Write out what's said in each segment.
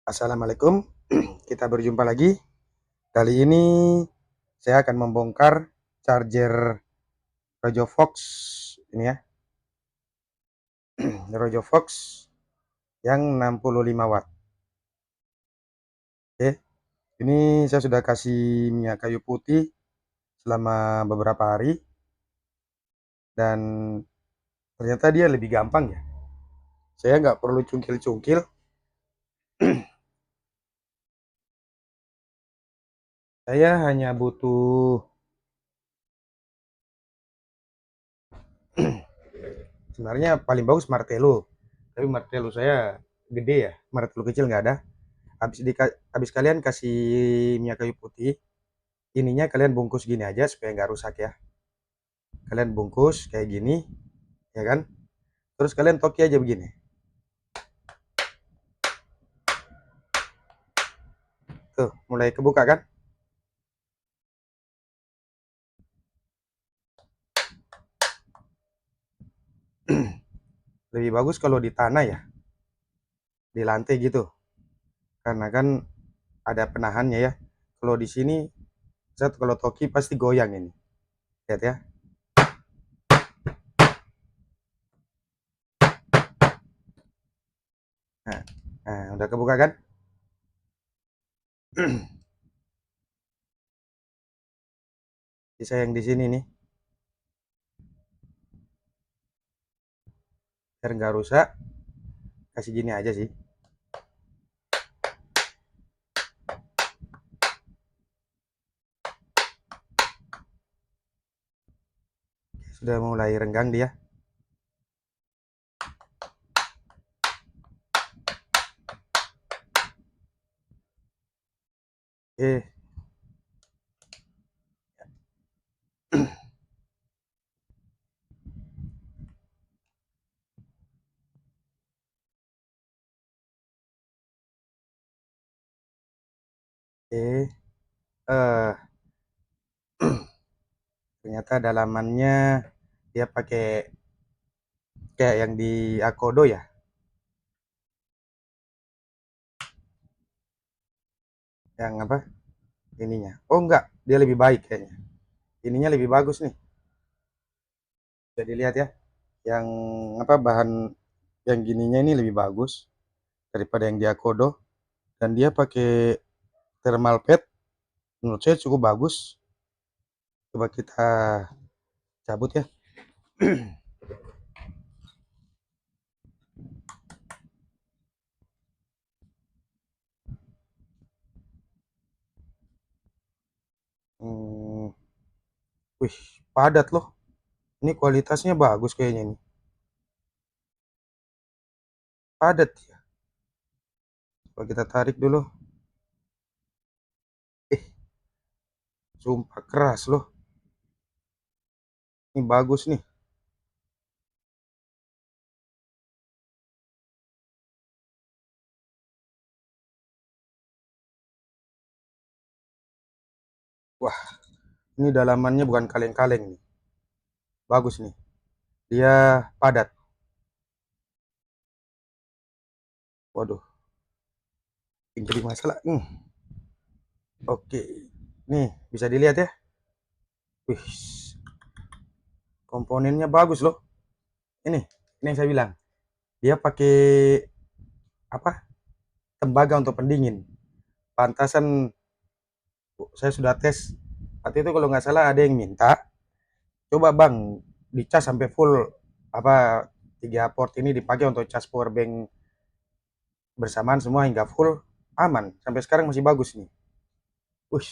Assalamualaikum, kita berjumpa lagi. Kali ini saya akan membongkar charger Rojo Fox ini ya, Rojo Fox yang 65 watt. Oke, ini saya sudah kasih minyak kayu putih selama beberapa hari dan ternyata dia lebih gampang ya. Saya nggak perlu cungkil-cungkil, saya hanya butuh sebenarnya paling bagus martelo, tapi martelo saya gede ya, martelo kecil nggak ada. Habis kalian kasih minyak kayu putih, ininya kalian bungkus gini aja supaya nggak rusak ya. Kalian bungkus kayak gini, ya kan? Terus kalian toki aja begini. Tuh, mulai kebuka kan? Lebih bagus kalau di tanah ya, di lantai gitu. Karena kan ada penahannya ya. Kalau di sini, kalau toki pasti goyang ini. Lihat ya. Nah, udah kebuka kan? Sisa yang di sini nih, biar nggak rusak, kasih gini aja sih. Sudah mulai renggang dia. Oke, oke. Eh, ternyata dalamannya dia pakai kayak yang di Akodo ya, yang apa ininya. Oh enggak, dia lebih baik kayaknya. Ininya lebih bagus nih. Jadi lihat ya, yang apa bahan yang gininya ini lebih bagus daripada yang di Akodo dan dia pakai thermal pad. Menurut saya cukup bagus. Coba kita cabut ya. Hmm, wih, padat loh. Ini kualitasnya bagus kayaknya nih. Padat ya. Coba kita tarik dulu. Eh, sumpah keras loh. Ini bagus nih. Wah, ini dalamannya bukan kaleng-kaleng nih. Bagus nih. Dia padat. Waduh, yang jadi masalah. Oke. Nih, bisa dilihat ya. Wih, komponennya bagus loh. Ini yang saya bilang. Dia pakai apa? Tembaga untuk pendingin. Pantasan saya sudah tes. Waktu itu kalau nggak salah ada yang minta, coba bang dicas sampai full apa 3 port ini dipakai untuk cas power bank bersamaan semua hingga full aman. Sampai sekarang masih bagus nih. Wih,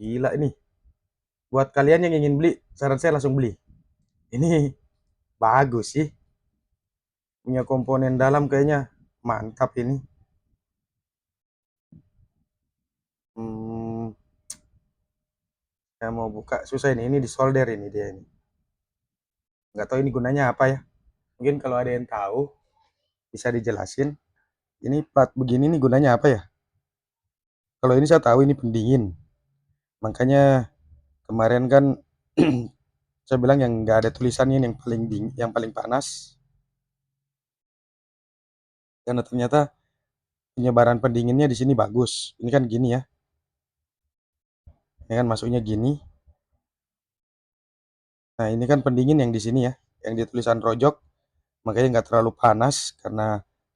gila ini. Buat kalian yang ingin beli, saran saya langsung beli. Ini bagus sih. Punya komponen dalam kayaknya mantap ini. Hmm, saya mau buka susah ini di solder ini dia ini. Nggak tahu ini gunanya apa ya. Mungkin kalau ada yang tahu bisa dijelasin. Ini plat begini nih gunanya apa ya? Kalau ini saya tahu ini pendingin. Makanya kemarin kan saya bilang yang nggak ada tulisannya ini yang paling yang paling panas. Karena ternyata penyebaran pendinginnya di sini bagus. Ini kan gini ya, ini kan masuknya gini. Nah, ini kan pendingin yang di sini ya, yang di tulisan rojok, makanya nggak terlalu panas karena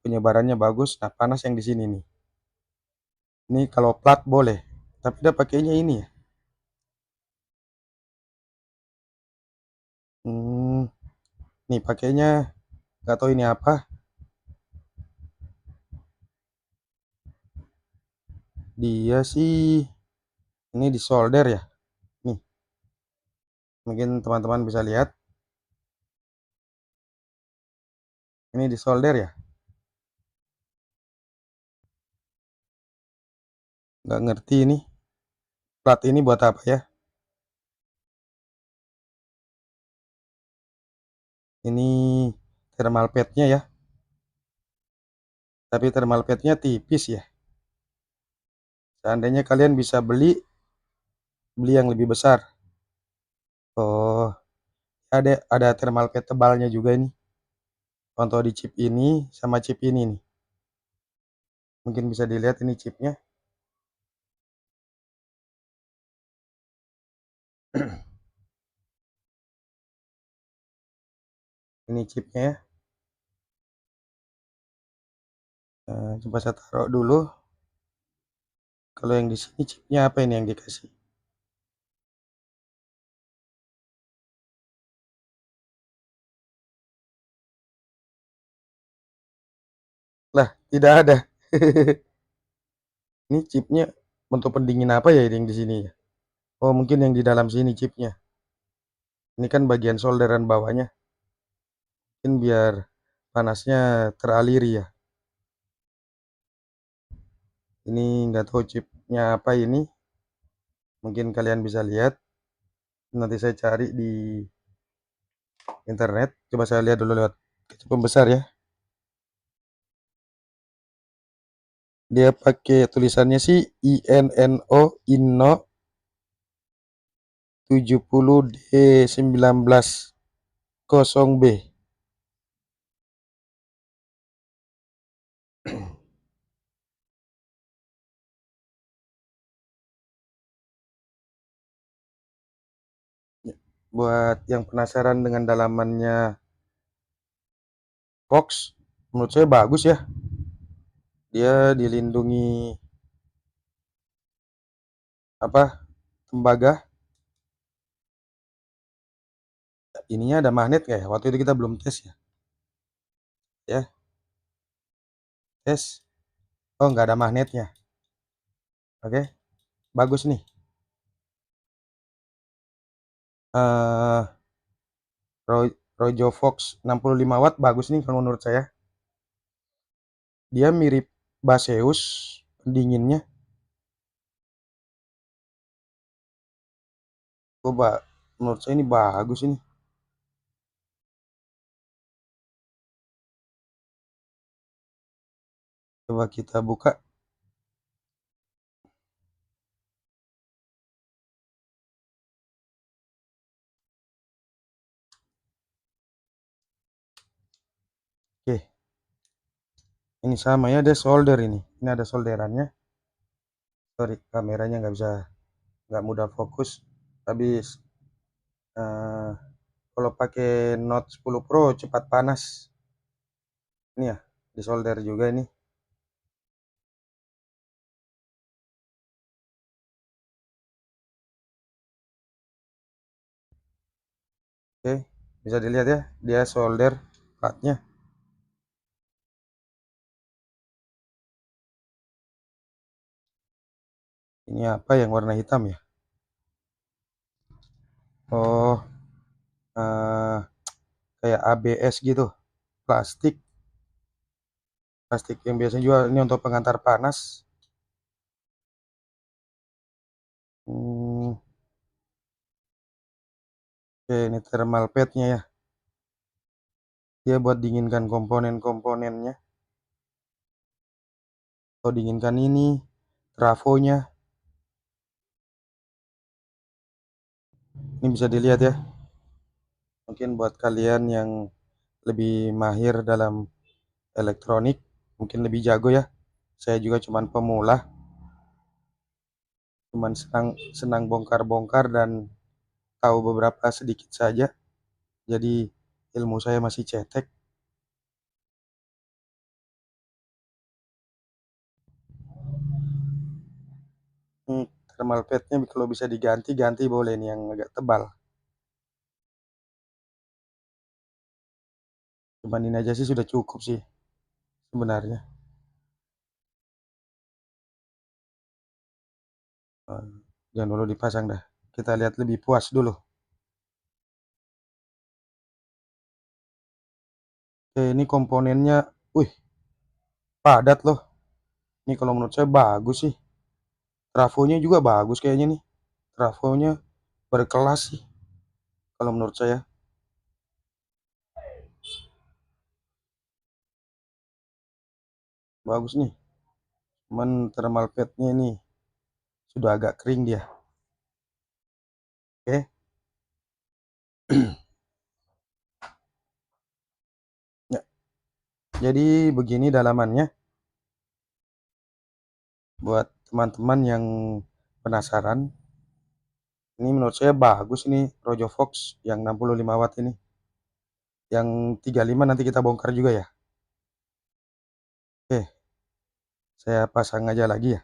penyebarannya bagus. Nah, panas yang di sini nih. Ini kalau plat boleh, tapi dia pakainya ini ya. Hmm, nih pakainya nggak tahu ini apa. Dia sih ini di solder ya. Nih, mungkin teman-teman bisa lihat. Ini di solder ya. Nggak ngerti ini plat ini buat apa ya. Ini thermal padnya ya. Tapi thermal padnya tipis ya. Seandainya kalian bisa beli, beli yang lebih besar. Oh, ada thermal pad tebalnya juga ini. Contoh di chip ini sama chip ini nih. Mungkin bisa dilihat ini chipnya. Ini chipnya ya. Coba saya taruh dulu. Kalau yang di sini chipnya apa ini yang dikasih? Lah, tidak ada. Ini chipnya untuk pendingin apa ya ini yang di sini ya? Oh, mungkin yang di dalam sini chipnya. Ini kan bagian solderan bawahnya. Mungkin biar panasnya teraliri ya. Ini nggak tahu chipnya apa ini. Mungkin kalian bisa lihat. Nanti saya cari di internet. Coba saya lihat dulu lewat kaca pembesar ya. Dia pakai tulisannya sih INNO INNO 70D19 0B. Buat yang penasaran dengan dalamannya Fox, menurut saya bagus ya. Dia dilindungi apa? Tembaga. Ininya ada magnet nggak ya? Waktu itu kita belum tes ya. Ya, tes. Oh, nggak ada magnetnya. Oke, bagus nih. Eh, Rojo Fox 65 watt bagus nih kalau menurut saya. Dia mirip Baseus pendinginnya. Coba menurut saya ini bagus ini. Coba kita buka. Oke, ini sama ya, ada solder ini. Ini ada solderannya. Sorry, kameranya nggak mudah fokus. Tapi eh, kalau pakai Note 10 Pro cepat panas. Ini ya, di solder juga ini. Oke, bisa dilihat ya, dia solder platnya. Ini apa yang warna hitam ya? Oh, eh, kayak ABS gitu, plastik, plastik yang biasanya juga ini untuk pengantar panas. Hmm, oke, ini thermal padnya ya. Dia buat dinginkan komponen-komponennya. Atau dinginkan ini, trafonya. Ini bisa dilihat ya. Mungkin buat kalian yang lebih mahir dalam elektronik, mungkin lebih jago ya. Saya juga cuman pemula, cuman senang senang bongkar-bongkar dan tahu beberapa sedikit saja. Jadi ilmu saya masih cetek. Thermal padnya kalau bisa diganti, ganti boleh nih yang agak tebal. Cuman ini aja sih sudah cukup sih sebenarnya. Eh, Jangan dulu dipasang dah. Kita lihat lebih puas dulu. Oke, ini komponennya, wih, padat loh. Ini kalau menurut saya bagus sih. Trafonya juga bagus kayaknya nih. Trafonya berkelas sih kalau menurut saya. Bagus nih. Cuman thermal padnya ini sudah agak kering dia. Oke. Ya, jadi begini dalamannya buat teman-teman yang penasaran. Ini menurut saya bagus ini Rojo Fox yang 65 watt ini. Yang 35 nanti kita bongkar juga ya. Oke, saya pasang aja lagi ya.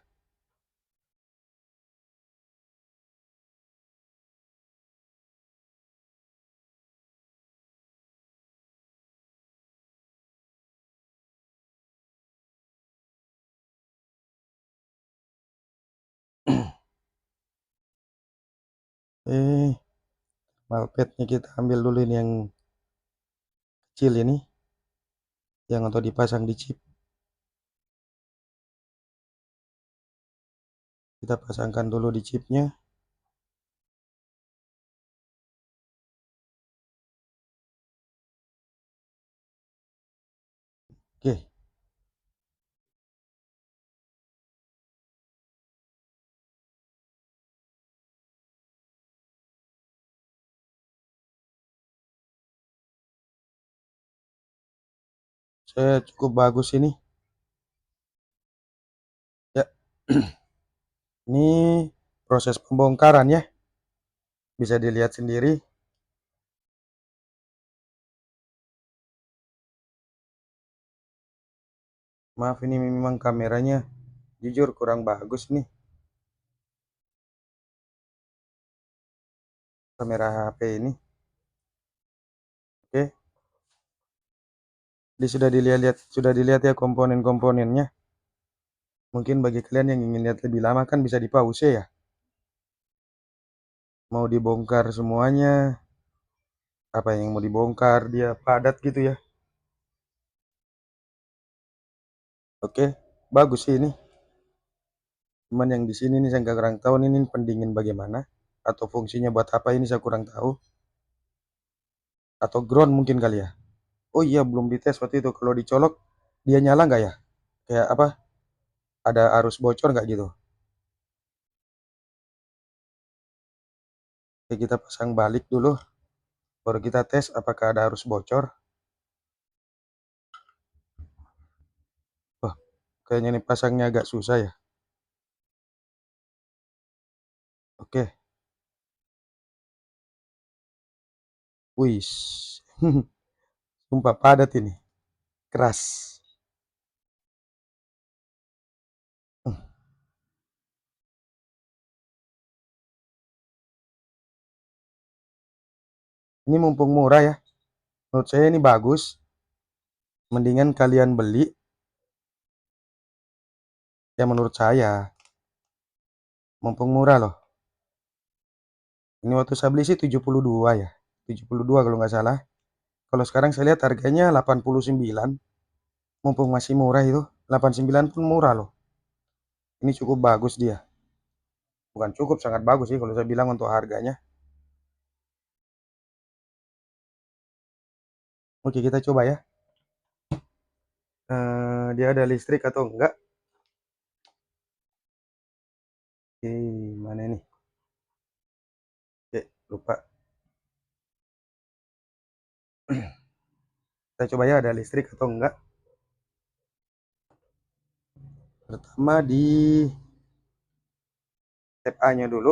Eh, Malpetnya kita ambil dulu ini yang kecil ini, yang untuk dipasang di chip. Kita pasangkan dulu di chipnya. Oke, saya cukup bagus ini. Ya, ini proses pembongkaran ya. Bisa dilihat sendiri. Maaf ini memang kameranya jujur kurang bagus nih. Kamera HP ini. Oke, sudah dilihat ya komponen-komponennya. Mungkin bagi kalian yang ingin lihat lebih lama kan bisa di pause ya. Mau dibongkar semuanya, apa yang mau dibongkar dia padat gitu ya. Oke, bagus sih ini. Cuman yang di sini nih saya nggak kurang tahu ini pendingin bagaimana atau fungsinya buat apa ini saya kurang tahu. Atau ground mungkin kali ya. Oh iya belum dites waktu itu. Kalau dicolok dia nyala nggak ya? Kayak apa? Ada arus bocor nggak gitu? Oke, kita pasang balik dulu. Baru kita tes apakah ada arus bocor. Wah, kayaknya ini pasangnya agak susah ya. Oke, wis. Sumpah padat ini. Keras. Hmm, Ini mumpung murah ya. Menurut saya ini bagus. Mendingan kalian beli. Ya menurut saya. Mumpung murah loh. Ini waktu saya beli sih 72 ya. 72 kalau nggak salah. Kalau sekarang saya lihat harganya 89. Mumpung masih murah itu. 89 pun murah loh. Ini cukup bagus dia. Bukan cukup, sangat bagus sih kalau saya bilang untuk harganya. Oke, kita coba ya. Dia ada listrik atau enggak? Oke, mana nih? Oke, lupa. Kita coba ya ada listrik atau enggak. Pertama di tab A nya dulu.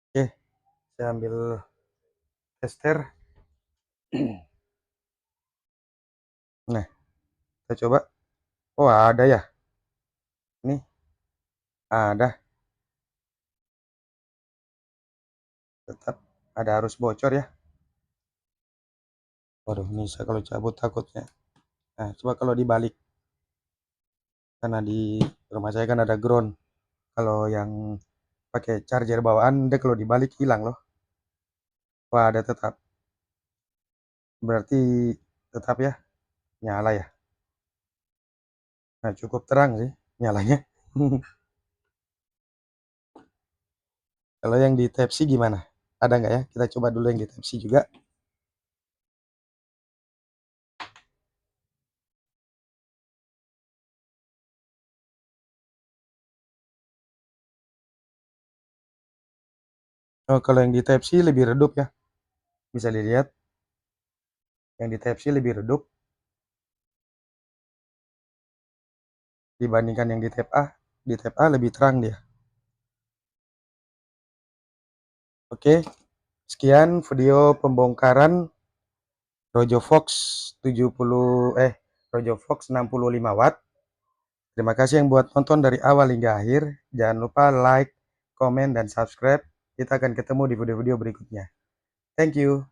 Oke, saya ambil tester. Nah, kita coba. Oh, ada ya. Ini ada. Tetap ada arus bocor ya. Waduh, ini saya kalau cabut takutnya. Nah, coba kalau dibalik. Karena di rumah saya kan ada ground. Kalau yang pakai charger bawaan, dia kalau dibalik hilang loh. Wah, ada tetap. Berarti tetap ya, nyala ya. Nah, cukup terang sih nyalanya. Kalau yang di Type C gimana? Ada nggak ya? Kita coba dulu yang di Type C juga. Oh, kalau yang di Type C lebih redup ya. Bisa dilihat. Yang di Type C lebih redup dibandingkan yang di Type A. Di Type A lebih terang dia. Oke, sekian video pembongkaran Rojo Fox 65 watt. Terima kasih yang buat nonton dari awal hingga akhir. Jangan lupa like, komen, dan subscribe. Kita akan ketemu di video-video berikutnya. Thank you.